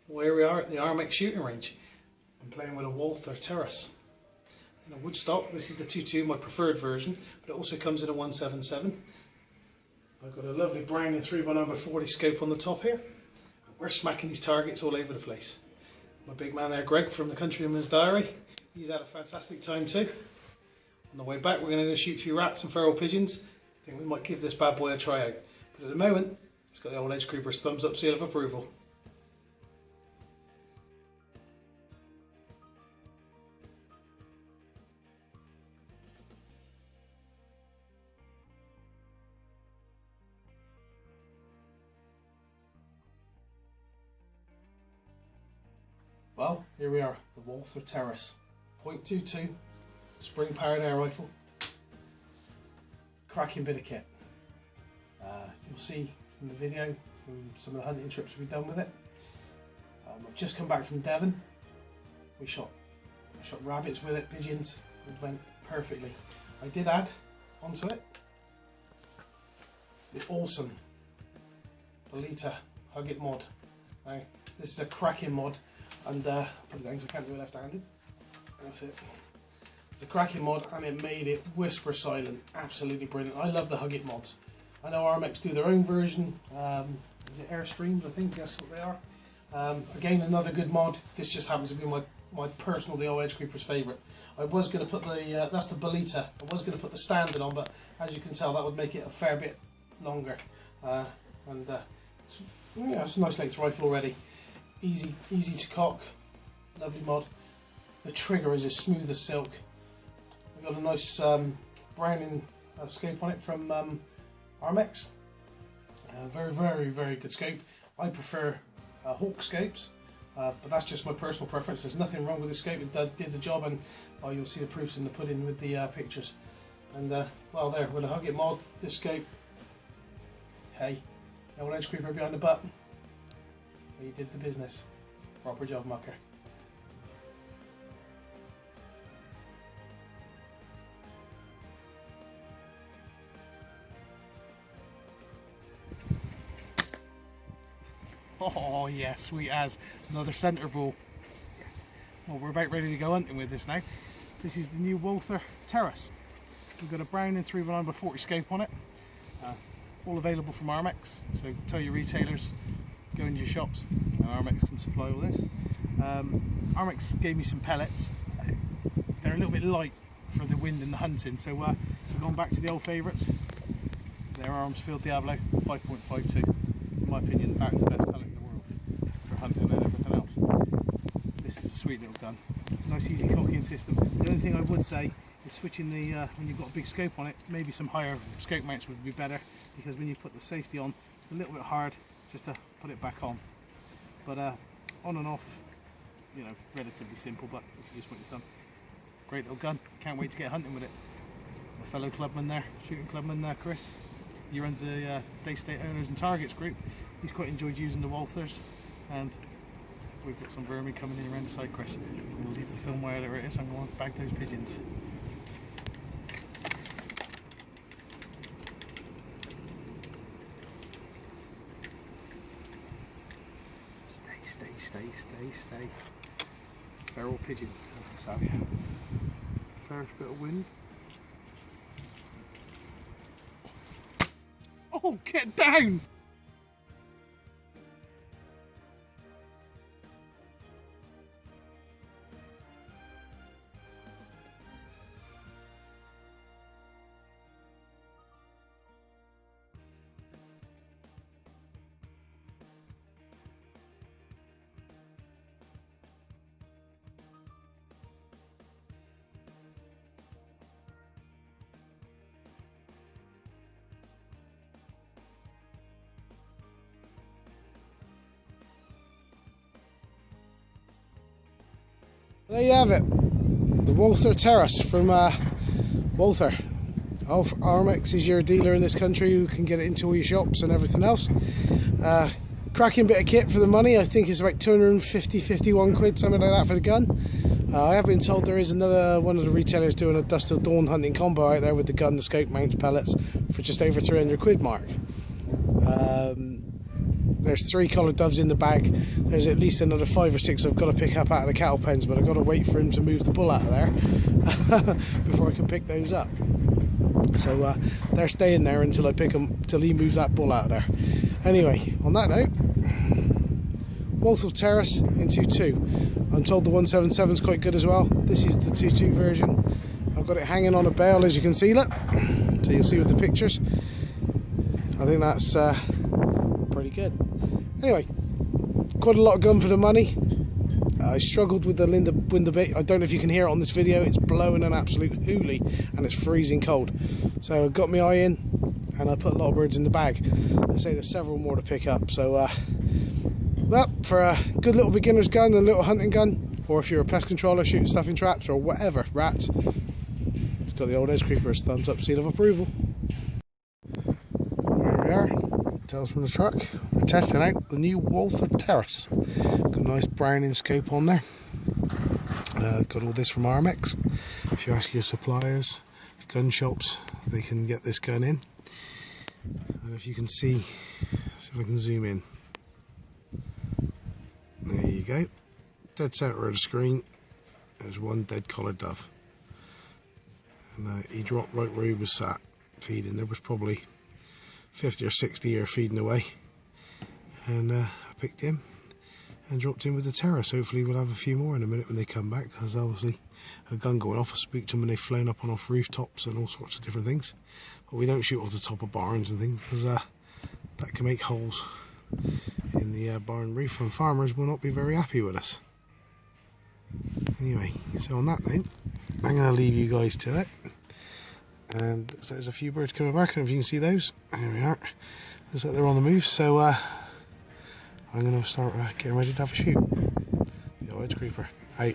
Well, here we are at the Armex shooting range. I'm playing with a Walther Terrus. In a woodstock, this is the 2.2, my preferred version, but it also comes in a 177. I've got a lovely Browning 3x40 scope on the top here. We're smacking these targets all over the place. My big man there, Greg, from the Countryman's Diary, he's had a fantastic time too. On the way back, we're going to go shoot a few rats and feral pigeons. I think we might give this bad boy a try out. But at the moment, it's got the Ole Hedge Creepers thumbs up seal of approval. Well, here we are, the Walther Terrus, .22, spring powered air rifle, cracking bit of kit. You'll see from the video, from some of the hunting trips we've done with it. I've just come back from Devon. I shot rabbits with it, pigeons. It went perfectly. I did add onto it the awesome Hugget Hugget mod. Now, this is a cracking mod. And put it down because I can't do it left-handed. That's it. It's a cracking mod and it made it whisper silent. Absolutely brilliant. I love the Hugget mods. I know Armex do their own version. Is it Airstreams? I think that's what they are. Again, another good mod. This just happens to be my personal, the Ole Hedge Creepers favourite. I was going to put the, that's the Bolita. I was going to put the standard on, but as you can tell, that would make it a fair bit longer. It's a nice length rifle already. Easy to cock, lovely mod. The trigger is as smooth as silk. We've got a nice Browning scope on it from Armex. Very good scope. I prefer Hawk scopes, but that's just my personal preference. There's nothing wrong with the scope. It did the job, and you'll see the proofs in the pudding with the pictures. And well, there with a Hugget mod, this scope. Hey, the Ole Hedge Creeper behind the butt. He did the business. Proper job, mucker. Oh yes, sweet as. Another centre bull. Yes. Well, we're about ready to go hunting with this now. This is the new Walther Terrus. We've got a Browning 3x40 scope on it. All available from Armex. So tell your retailers, go into your shops, and Armex can supply all this. Armex gave me some pellets. They're a little bit light for the wind and the hunting, so we're going back to the old favourites. They're Armsfield Diablo 5.52. In my opinion, that's the best pellet in the world for hunting and everything else. This is a sweet little gun. Nice easy cocking system. The only thing I would say is switching the, when you've got a big scope on it, maybe some higher scope mounts would be better, because when you put the safety on, it's a little bit hard just to put it back on. But on and off, you know, relatively simple, but if you just want it done. Great little gun, can't wait to get hunting with it. My fellow clubman there, shooting clubman Chris, he runs the Day State Owners and Targets group. He's quite enjoyed using the Walthers, and we've got some vermin coming in around the side, Chris. We'll leave the film wherever it is, I'm going to bag those pigeons. Stay. Feral pigeon. Let's have you. First bit of wind. Oh, get down! There you have it, the Walther Terrus from Walther. Armex is your dealer in this country who can get it into all your shops and everything else. Cracking bit of kit for the money. I think it's about 250-51 quid, something like that for the gun. I have been told there is another one of the retailers doing a Dusk Till Dawn hunting combo out there with the gun, the scope, mounts, pellets for just over 300 quid mark. There's 3 collared doves in the bag. There's at least another 5 or 6 I've got to pick up out of the cattle pens, but I've got to wait for him to move the bull out of there before I can pick those up. So they're staying there until I pick them, till he moves that bull out of there. Anyway, on that note, Walther Terrus in 2.2. I'm told the 177 is quite good as well. This is the 2.2 version. I've got it hanging on a bale, as you can see, look. So you'll see with the pictures. I think that's pretty good. Anyway, quite a lot of gun for the money. I struggled with the window bit. I don't know if you can hear it on this video. It's blowing an absolute hoolie and it's freezing cold. So I got my eye in and I put a lot of birds in the bag. I say there's several more to pick up. So, well, for a good little beginner's gun, a little hunting gun, or if you're a pest controller shooting stuff in traps or whatever, rats, it's got the Ole Hedge Creepers thumbs up seal of approval. There we are. Tales from the truck. We're testing out the new Walther Terrus. Got a nice Browning scope on there. Got all this from Armex. If you ask your suppliers, gun shops, they can get this gun in. And if you can see if I can zoom in. There you go. Dead centre of the screen. There's one dead collared dove. And he dropped right where he was sat feeding. There was probably 50 or 60 here feeding away, and I picked him and dropped him with the Terrus. Hopefully we'll have a few more in a minute when they come back, because obviously a gun going off. I spooked them when they've flown up and off rooftops and all sorts of different things, but we don't shoot off the top of barns and things, because that can make holes in the barn roof, and farmers will not be very happy with us. Anyway, so on that note, I'm going to leave you guys to it. And there's a few birds coming back, and if you can see those, here we are. Looks like they're on the move, so I'm going to start getting ready to have a shoot. The Ole Hedge Creeper, out.